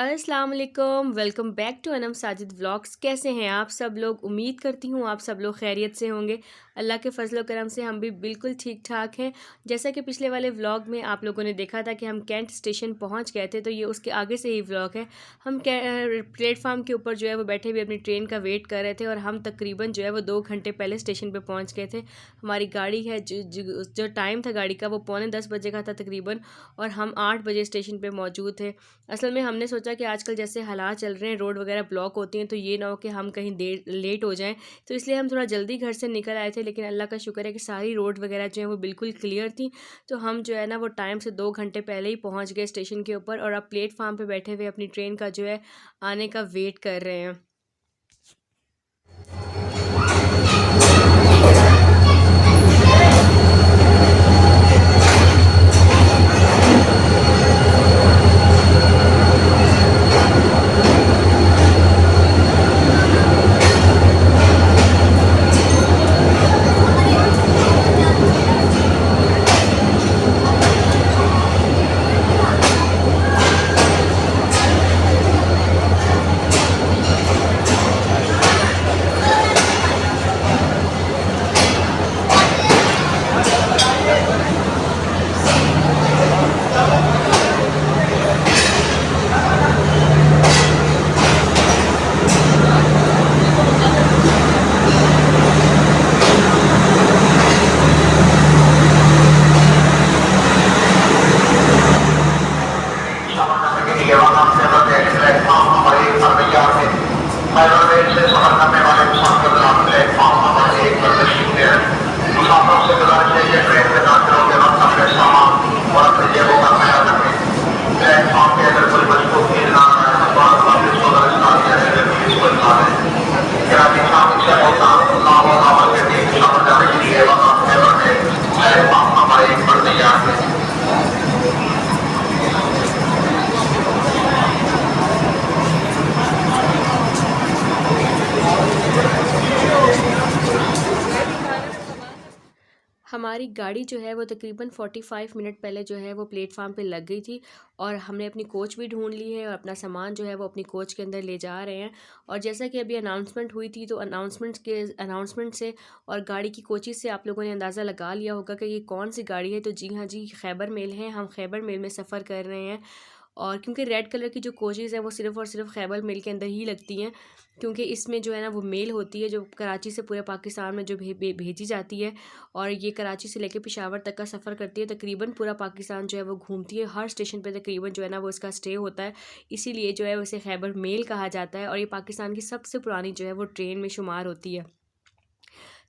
अस्सलाम वालेकुम, welcome back to Anam Sajid vlogs. कैसे हैं आप सब लोग? उम्मीद करती हूँ आप सब लोग खैरियत से होंगे। अल्लाह के फजल करम से हम भी बिल्कुल ठीक ठाक हैं। जैसा कि पिछले वाले व्लॉग में आप लोगों ने देखा था कि हम कैंट स्टेशन पहुँच गए थे, तो ये उसके आगे से ही व्लॉग है। हम प्लेटफार्म के ऊपर जो है वो बैठे हुए अपनी ट्रेन का वेट कर रहे थे और हम तकरीबन जो है वो 2 घंटे पहले स्टेशन पर पहुँच गए थे। हमारी गाड़ी है जो टाइम था गाड़ी का वो 9:45 का था तकरीबन, और हम 8 बजे स्टेशन पर मौजूद थे। असल में हमने सोचा कि आजकल जैसे हालात चल रहे हैं, रोड वगैरह ब्लॉक होती हैं, तो ये ना हो कि हम कहीं देर लेट हो जाएं, तो इसलिए हम थोड़ा जल्दी घर से निकल आए थे। लेकिन अल्लाह का शुक्र है कि सारी रोड वगैरह जो है वो बिल्कुल क्लियर थी, तो हम जो है ना वो टाइम से 2 घंटे पहले ही पहुंच गए स्टेशन के ऊपर, और अब प्लेटफार्म पे बैठे हुए अपनी ट्रेन का जो है आने का वेट कर रहे हैं। हमारी गाड़ी जो है वो तकरीबन 45 मिनट पहले जो है वो प्लेटफार्म पे लग गई थी, और हमने अपनी कोच भी ढूंढ ली है और अपना सामान जो है वो अपनी कोच के अंदर ले जा रहे हैं। और जैसा कि अभी अनाउंसमेंट हुई थी, तो अनाउंसमेंट से और गाड़ी की कोचिज़ से आप लोगों ने अंदाज़ा लगा लिया होगा कि ये कौन सी गाड़ी है। तो जी हाँ जी, खैबर मेल है। हम खैबर मेल में सफ़र कर रहे हैं, और क्योंकि रेड कलर की जो कोचेज़ हैं वो सिर्फ़ और सिर्फ खैबर मेल के अंदर ही लगती हैं, क्योंकि इसमें जो है ना वो मेल होती है जो कराची से पूरे पाकिस्तान में जो भेजी जाती है, और ये कराची से लेके पेशावर तक का सफ़र करती है। तकरीबन पूरा पाकिस्तान जो है वो घूमती है, हर स्टेशन पे तकरीबन जो है ना वो इसका स्टे होता है, इसीलिए जो है उसे खैबर मेल कहा जाता है। और ये पाकिस्तान की सबसे पुरानी जो है वो ट्रेन में शुमार होती है।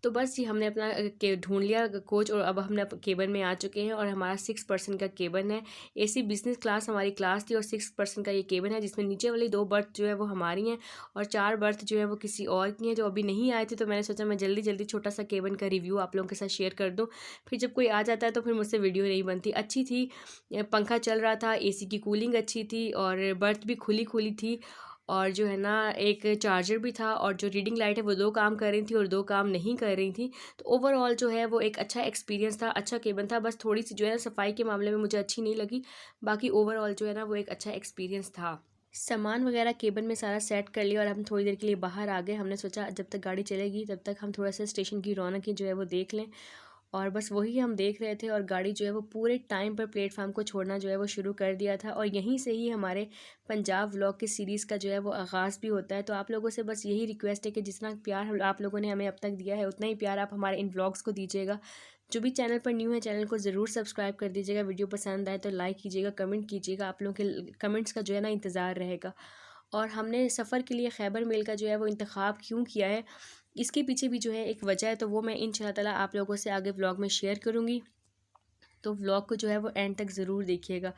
तो बस ये हमने अपना के ढूंढ लिया कोच, और अब हमने केबन में आ चुके हैं, और हमारा 6 पर्सन का केबन है। एसी बिजनेस क्लास हमारी क्लास थी, और 6 पर्सन का ये केबन है, जिसमें नीचे वाली 2 बर्थ जो है वो हमारी हैं, और 4 बर्थ जो है वो किसी और की हैं जो अभी नहीं आए थे। तो मैंने सोचा मैं जल्दी जल्दी छोटा सा केबन का रिव्यू आप लोगों के साथ शेयर कर दूँ, फिर जब कोई आ जाता है तो फिर मुझसे वीडियो नहीं बनती। अच्छी थी, पंखा चल रहा था, एसी की कूलिंग अच्छी थी, और बर्थ भी खुली खुली थी, और जो है ना एक चार्जर भी था, और जो रीडिंग लाइट है वो 2 काम कर रही थी और 2 काम नहीं कर रही थी। तो ओवरऑल जो है वो एक अच्छा एक्सपीरियंस था, अच्छा केबन था। बस थोड़ी सी जो है ना सफाई के मामले में मुझे अच्छी नहीं लगी, बाकी ओवरऑल जो है ना वो एक अच्छा एक्सपीरियंस था। सामान वगैरह केबन में सारा सेट कर लिया, और हम थोड़ी देर के लिए बाहर आ गए। हमने सोचा जब तक गाड़ी चलेगी तब तक हम थोड़ा सा स्टेशन की रौनक जो है वो देख लें, और बस वही हम देख रहे थे। और गाड़ी जो है वो पूरे टाइम पर प्लेटफार्म को छोड़ना जो है वो शुरू कर दिया था, और यहीं से ही हमारे पंजाब व्लॉग की सीरीज़ का जो है वो आगाज़ भी होता है। तो आप लोगों से बस यही रिक्वेस्ट है कि जितना प्यार आप लोगों ने हमें अब तक दिया है, उतना ही प्यार आप हमारे इन व्लॉग्स को दीजिएगा। जो भी चैनल पर न्यू है, चैनल को ज़रूर सब्सक्राइब कर दीजिएगा। वीडियो पसंद आए तो लाइक कीजिएगा, कमेंट कीजिएगा। आप लोगों के कमेंट्स का जो है ना इंतज़ार रहेगा। और हमने सफ़र के लिए खैबर मेल का जो है वो इंतखाब क्यों किया है, इसके पीछे भी जो है एक वजह है, तो वो मैं इंशाल्लाह ताला आप लोगों से आगे व्लॉग में शेयर करूँगी। तो व्लॉग को जो है वो एंड तक ज़रूर देखिएगा।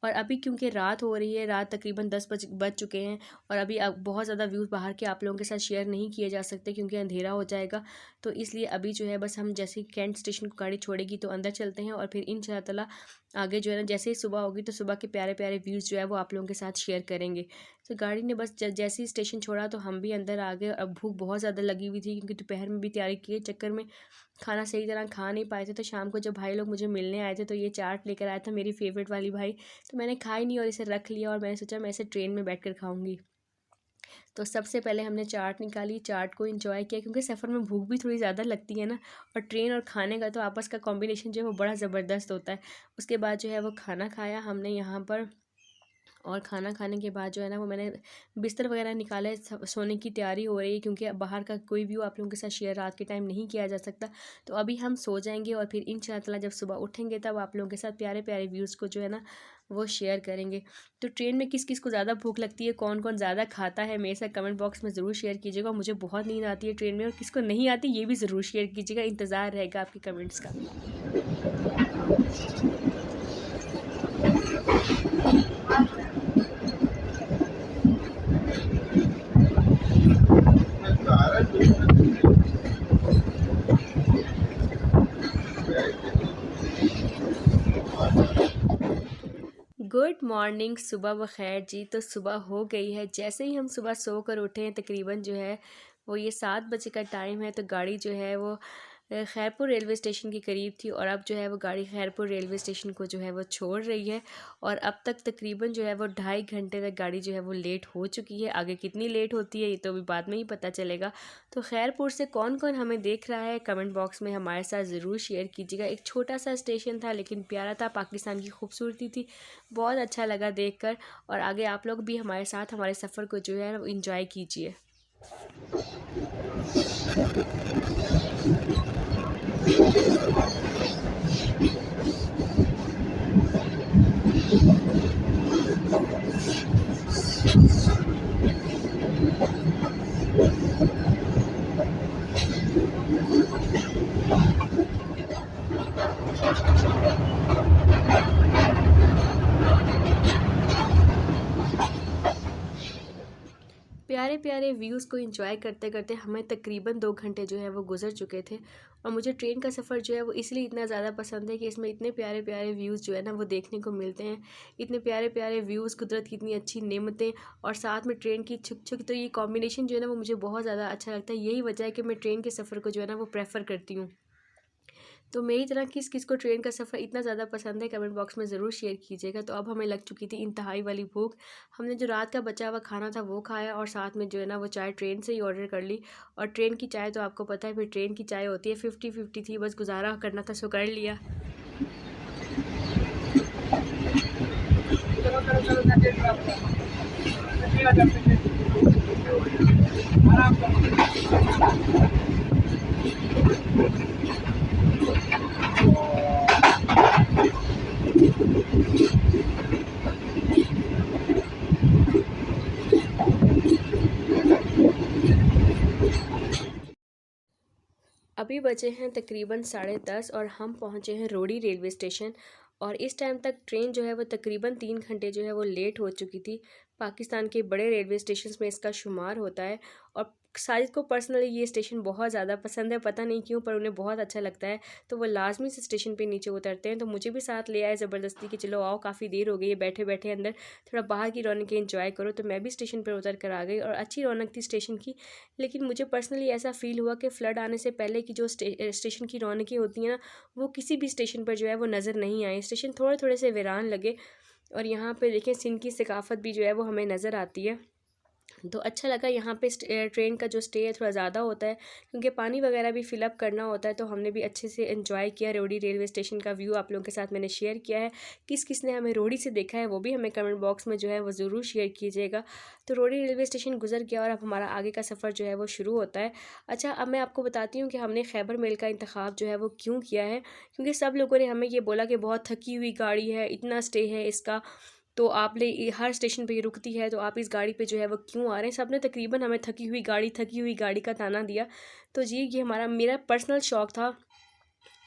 और अभी क्योंकि रात हो रही है, रात तकरीबन 10 बज चुके हैं, और अभी अब बहुत ज़्यादा व्यूज़ बाहर के आप लोगों के साथ शेयर नहीं किए जा सकते क्योंकि अंधेरा हो जाएगा। तो इसलिए अभी जो है बस हम जैसे ही कैंट स्टेशन को गाड़ी छोड़ेगी तो अंदर चलते हैं, और फिर इंशाल्लाह ताला आगे जो है ना जैसे ही सुबह होगी तो सुबह के प्यारे प्यारे व्यूज़ जो है वो आप लोगों के साथ शेयर करेंगे। तो गाड़ी ने बस जैसे ही स्टेशन छोड़ा तो हम भी अंदर आ गए। अब भूख बहुत ज़्यादा लगी हुई थी क्योंकि दोपहर में भी तैयारी किए चक्कर में खाना सही तरह खा नहीं पाए थे। तो शाम को जब भाई लोग मुझे मिलने आए थे तो ये चाट लेकर आया था मेरी फेवरेट वाली भाई, तो मैंने खाई नहीं और इसे रख लिया और मैंने सोचा मैं इसे ट्रेन में बैठ कर खाऊँगी। तो सबसे पहले हमने चाट निकाली, चाट को एंजॉय किया क्योंकि सफ़र में भूख भी थोड़ी ज़्यादा लगती है ना, और ट्रेन और खाने का तो आपस का कॉम्बिनेशन जो है वो बड़ा ज़बरदस्त होता है। उसके बाद जो है वो खाना खाया हमने यहाँ पर, और खाना खाने के बाद जो है ना वो मैंने बिस्तर वगैरह निकाले, सोने की तैयारी हो रही है क्योंकि अब बाहर का कोई व्यू आप लोगों के साथ शेयर रात के टाइम नहीं किया जा सकता। तो अभी हम सो जाएंगे और फिर इंशाअल्लाह जब सुबह उठेंगे तब आप लोगों के साथ प्यारे प्यारे व्यूज़ को जो है ना वो शेयर करेंगे। तो ट्रेन में किस किस को ज़्यादा भूख लगती है, कौन कौन ज़्यादा खाता है, मेरे साथ कमेंट बॉक्स में ज़रूर शेयर कीजिएगा। मुझे बहुत नींद आती है ट्रेन में, और किसको नहीं आती ये भी ज़रूर शेयर कीजिएगा, इंतज़ार रहेगा आपके कमेंट्स का। गुड मॉर्निंग, सुबह बखैर जी। तो सुबह हो गई है, जैसे ही हम सुबह सो कर उठे हैं तकरीबन जो है वो ये 7 बजे का टाइम है। तो गाड़ी जो है वो खैरपुर रेलवे स्टेशन के करीब थी, और अब जो है वो गाड़ी खैरपुर रेलवे स्टेशन को जो है वो छोड़ रही है। और अब तक तकरीबन जो है वो 2.5 घंटे तक गाड़ी जो है वो लेट हो चुकी है। आगे कितनी लेट होती है ये तो अभी बाद में ही पता चलेगा। तो खैरपुर से कौन कौन हमें देख रहा है कमेंट बॉक्स में हमारे साथ ज़रूर शेयर कीजिएगा। एक छोटा सा स्टेशन था लेकिन प्यारा था, पाकिस्तान की खूबसूरती थी, बहुत अच्छा लगा देखकर। और आगे आप लोग भी हमारे साथ हमारे सफ़र को जो है वो इंजॉय कीजिए। प्यारे प्यारे व्यूज़ को एंजॉय करते करते हमें तकरीबन 2 घंटे जो है वो गुजर चुके थे। और मुझे ट्रेन का सफ़र जो है वो इसलिए इतना ज़्यादा पसंद है कि इसमें इतने प्यारे प्यारे व्यूज़ जो है ना वो देखने को मिलते हैं। इतने प्यारे प्यारे व्यूज़, कुदरत की इतनी अच्छी नेमतें, और साथ में ट्रेन की छुक छुक, तो ये कॉम्बिनेशन जो है ना वो मुझे बहुत ज़्यादा अच्छा लगता है। यही वजह है कि मैं ट्रेन के सफ़र को जो है ना वो प्रेफर करती हूँ। तो मेरी तरह किस किस को ट्रेन का सफ़र इतना ज़्यादा पसंद है कमेंट बॉक्स में ज़रूर शेयर कीजिएगा। तो अब हमें लग चुकी थी इंतहाई वाली भूख। हमने जो रात का बचा हुआ खाना था वो खाया, और साथ में जो है ना वो चाय ट्रेन से ही ऑर्डर कर ली। और ट्रेन की चाय तो आपको पता है, फिर ट्रेन की चाय होती है 50-50 थी, बस गुजारा करना था सो कर लिया। अभी बजे हैं तकरीबन 10:30 और हम पहुँचे हैं रोड़ी रेलवे स्टेशन। और इस टाइम तक ट्रेन जो है वो तकरीबन 3 घंटे जो है वो लेट हो चुकी थी। पाकिस्तान के बड़े रेलवे स्टेशन में इसका शुमार होता है। और साजिद को पर्सनली ये स्टेशन बहुत ज़्यादा पसंद है, पता नहीं क्यों, पर उन्हें बहुत अच्छा लगता है। तो वो लाजमी से स्टेशन पे नीचे उतरते हैं। तो मुझे भी साथ ले आए ज़बरदस्ती कि चलो आओ, काफ़ी देर हो गई है बैठे बैठे अंदर, थोड़ा बाहर की रौनक एंजॉय करो। तो मैं भी स्टेशन पर उतर कर आ गई, और अच्छी रौनक थी स्टेशन की। लेकिन मुझे पर्सनली ऐसा फ़ील हुआ कि फ़्लड आने से पहले की जो स्टेशन की रौनकें होती हैं ना, वो किसी भी स्टेशन पर जो है वो नज़र नहीं आई। स्टेशन थोड़े थोड़े से वीरान लगे। और यहाँ पे देखें सिंध की सकाफ़त भी जो है वो हमें नज़र आती है। तो अच्छा लगा। यहाँ पे ट्रेन का जो स्टे है थोड़ा ज़्यादा होता है क्योंकि पानी वगैरह भी फिलअप करना होता है। तो हमने भी अच्छे से एंजॉय किया। रोड़ी रेलवे स्टेशन का व्यू आप लोगों के साथ मैंने शेयर किया है। किस किस ने हमें रोड़ी से देखा है वो भी हमें कमेंट बॉक्स में जो है वो ज़रूर शेयर कीजिएगा। तो रोड़ी रेलवे स्टेशन गुजर गया और अब हमारा आगे का सफ़र जो है वो शुरू होता है। अच्छा, अब मैं आपको बताती हूँ कि हमने खैबर मेल का इंतखाब जो है वो क्यों किया है। क्योंकि सब लोगों ने हमें ये बोला कि बहुत थकी हुई गाड़ी है, इतना स्टे है इसका, तो आप ले हर स्टेशन पे ये रुकती है, तो आप इस गाड़ी पे जो है वो क्यों आ रहे हैं। सब ने तकरीबन हमें थकी हुई गाड़ी का ताना दिया। तो जी ये मेरा पर्सनल शौक़ था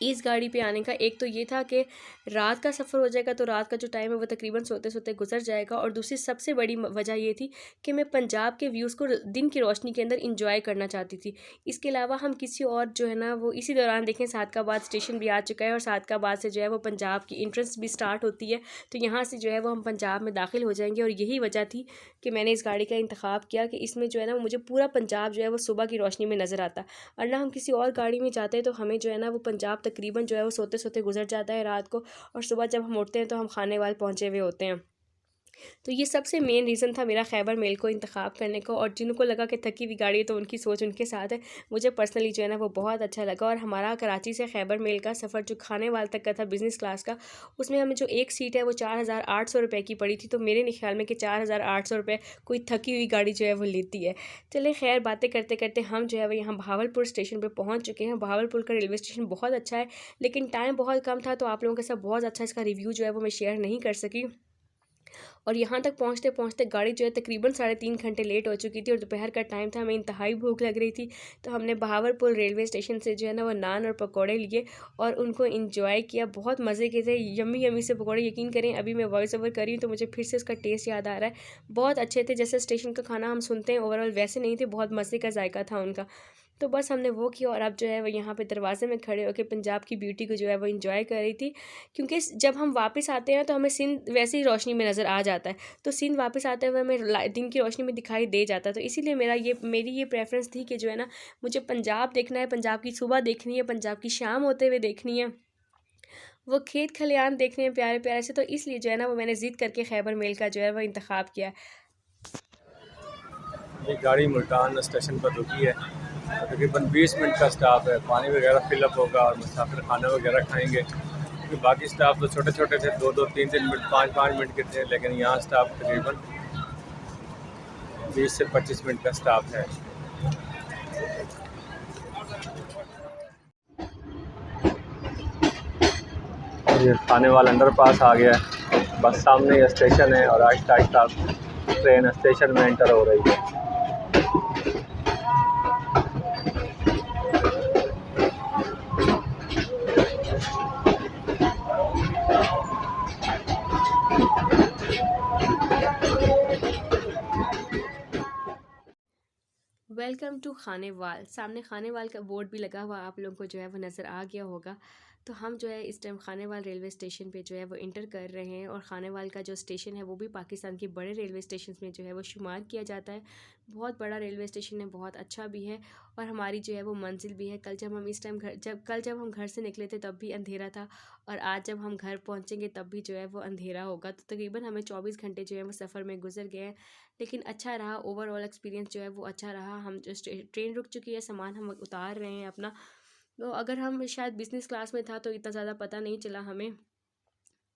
इस गाड़ी पे आने का एक तो ये था कि रात का सफ़र हो जाएगा, तो रात का जो टाइम है वो तकरीबन सोते सोते गुजर जाएगा। और दूसरी सबसे बड़ी वजह ये थी कि मैं पंजाब के व्यूज़ को दिन की रोशनी के अंदर इंजॉय करना चाहती थी। इसके अलावा हम किसी और जो है ना वो इसी दौरान देखें, सादकाबाद स्टेशन भी आ चुका है और सादकाबाद से जो है वो पंजाब की एंट्रेंस भी स्टार्ट होती है, तो यहाँ से जो है वो हम पंजाब में दाखिल हो जाएंगे। और यही वजह थी कि मैंने इस गाड़ी का इंतखाब किया कि इसमें जो है ना मुझे पूरा पंजाब जो है वो सुबह की रोशनी में नज़र आता। और ना हम किसी और गाड़ी में जाते हैं तो हमें जो है ना वो पंजाब तकरीबन जो है वो सोते सोते गुजर जाता है रात को, और सुबह जब हम उठते हैं तो हम खानेवाल पहुँचे हुए होते हैं। तो ये सबसे मेन रीज़न था मेरा खैबर मेल को इंतखाब करने का। और जिनको लगा कि थकी हुई गाड़ी है तो उनकी सोच उनके साथ है, मुझे पर्सनली जो है ना वो बहुत अच्छा लगा। और हमारा कराची से खैबर मेल का सफ़र जो खानेवाल तक का था बिज़नेस क्लास का, उसमें हमें जो एक सीट है वो 4,800 रुपये की पड़ी थी। तो मेरे नहीं ख्याल में कि 4,800 रुपये कोई थकी हुई गाड़ी जो है वो लेती है। चले खैर, बातें करते करते हम जो है वो यहाँ बहावलपुर स्टेशन पर पहुँच चुके हैं। बहावलपुर का रेलवे स्टेशन बहुत अच्छा है, लेकिन टाइम बहुत कम था, तो आप लोगों के साथ बहुत अच्छा इसका रिव्यू जो है वो मैं शेयर नहीं कर सकी। और यहाँ तक पहुँचते पहुँचते गाड़ी जो है तकरीबन 3.5 घंटे लेट हो चुकी थी और दोपहर का टाइम था, हमें इंतहाई भूख लग रही थी। तो हमने बहावलपुर रेलवे स्टेशन से जो है ना वो नान और पकौड़े लिए और उनको इंजॉय किया। बहुत मज़े के थे, यम्मी यम्मी से पकौड़े। यकीन करें अभी मैं वॉइस ओवर कर रही हूँ तो मुझे फिर से उसका टेस्ट याद आ रहा है। बहुत अच्छे थे, जैसे स्टेशन का खाना हम सुनते हैं ओवरऑल वैसे नहीं थे, बहुत मज़े का जायका था उनका। तो बस हमने वो किया और अब जो है वो यहाँ पे दरवाजे में खड़े होकर पंजाब की ब्यूटी को जो है वो इंजॉय कर रही थी। क्योंकि जब हम वापस आते हैं तो हमें सिंध वैसे ही रोशनी में नज़र आ जाता है, तो सिंध वापस आते हुए हमें दिन की रोशनी में दिखाई दे जाता है। तो इसीलिए मेरी ये प्रेफरेंस थी कि जो है ना मुझे पंजाब देखना है, पंजाब की सुबह देखनी है, पंजाब की शाम होते हुए देखनी है, वो खेत खलियान देखने हैं प्यारे प्यारे से। तो इसलिए जो है ना वो मैंने ज़िद करके खैबर मेल का जो है वो इंतखाब किया। ये गाड़ी मुल्तान स्टेशन पर रुकी है, तकरीबन 20 मिनट का स्टाफ है। पानी वगैरह फिलअप होगा और मुसाफिर खाना वगैरह खाएंगे, क्योंकि बाकी स्टाफ तो छोटे छोटे थे, 2-3 मिनट 5-5 मिनट के थे, लेकिन यहाँ स्टाफ तकरीबन 20 से 25 मिनट का स्टाफ है। ये खाने वाला अंडर पास आ गया है, बस सामने ये स्टेशन है और आहिस्ता आहिस्ता ट्रेन स्टेशन में एंटर हो रही है। Welcome to Khanewal. सामने खानेवाल का बोर्ड भी लगा हुआ आप लोगों को जो है वो नज़र आ गया होगा। तो हम जो है इस टाइम खानेवाल रेलवे स्टेशन पे जो है वो इंटर कर रहे हैं। और खानेवाल का जो स्टेशन है वो भी पाकिस्तान के बड़े रेलवे स्टेशन में जो है वो शुमार किया जाता है। बहुत बड़ा रेलवे स्टेशन है, बहुत अच्छा भी है और हमारी जो है वो मंजिल भी है। कल जब हम घर से निकले थे तब भी अंधेरा था, और आज जब हम घर पहुँचेंगे तब भी जो है वो अंधेरा होगा। तो तकरीबन हमें 24 घंटे जो है वो सफ़र में गुजर गए हैं, लेकिन अच्छा रहा। ओवरऑल एक्सपीरियंस जो है वो अच्छा रहा। हम जो ट्रेन रुक चुकी है, सामान हम उतार रहे हैं अपना। तो अगर हम शायद बिज़नेस क्लास में था तो इतना ज़्यादा पता नहीं चला हमें,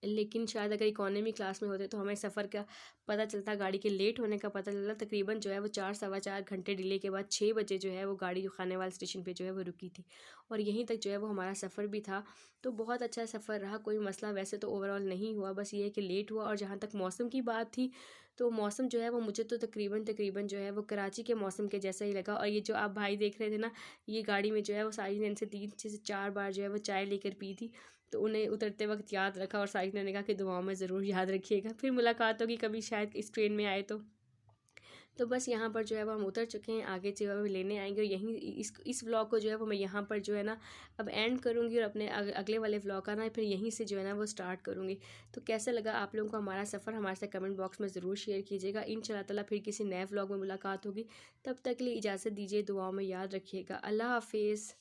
लेकिन शायद अगर इकोनॉमी क्लास में होते तो हमें सफ़र का पता चलता, गाड़ी के लेट होने का पता चलता। तकरीबन जो है वो 4-4.25 घंटे डिले के बाद 6 बजे जो है वो गाड़ी जो खानेवाल स्टेशन पे जो है वो रुकी थी, और यहीं तक जो है वो हमारा सफ़र भी था। तो बहुत अच्छा सफ़र रहा, कोई मसला वैसे तो ओवरऑल नहीं हुआ, बस ये है कि लेट हुआ। और जहाँ तक मौसम की बात थी, तो मौसम जो है वो मुझे तो तकरीबन जो है वो कराची के मौसम के जैसा ही लगा। और ये जो आप भाई देख रहे थे ना, ये गाड़ी में जो है वो साजिद ने इनसे 3 से 4 बार जो है वो चाय लेकर पी थी, तो उन्हें उतरते वक्त याद रखा और साजिद ने कहा कि दुआओं में ज़रूर याद रखिएगा, फिर मुलाकात होगी कभी शायद इस ट्रेन में आए तो बस यहाँ पर जो है वो हम उतर चुके हैं, आगे जो है वो लेने आएंगे। और यहीं इस व्लॉग को जो है वो मैं यहाँ पर जो है ना अब एंड करूँगी, और अपने अगले वाले व्लॉग का ना फिर यहीं से जो है ना वो स्टार्ट करूँगी। तो कैसा लगा आप लोगों को हमारा सफ़र, हमारे साथ कमेंट बॉक्स में ज़रूर शेयर कीजिएगा। इंशाल्लाह ताला फिर किसी नए व्लॉग में मुलाकात होगी, तब तक के लिए इजाज़त दीजिए, दुआओं में याद रखिएगा। अल्लाह हाफिज़।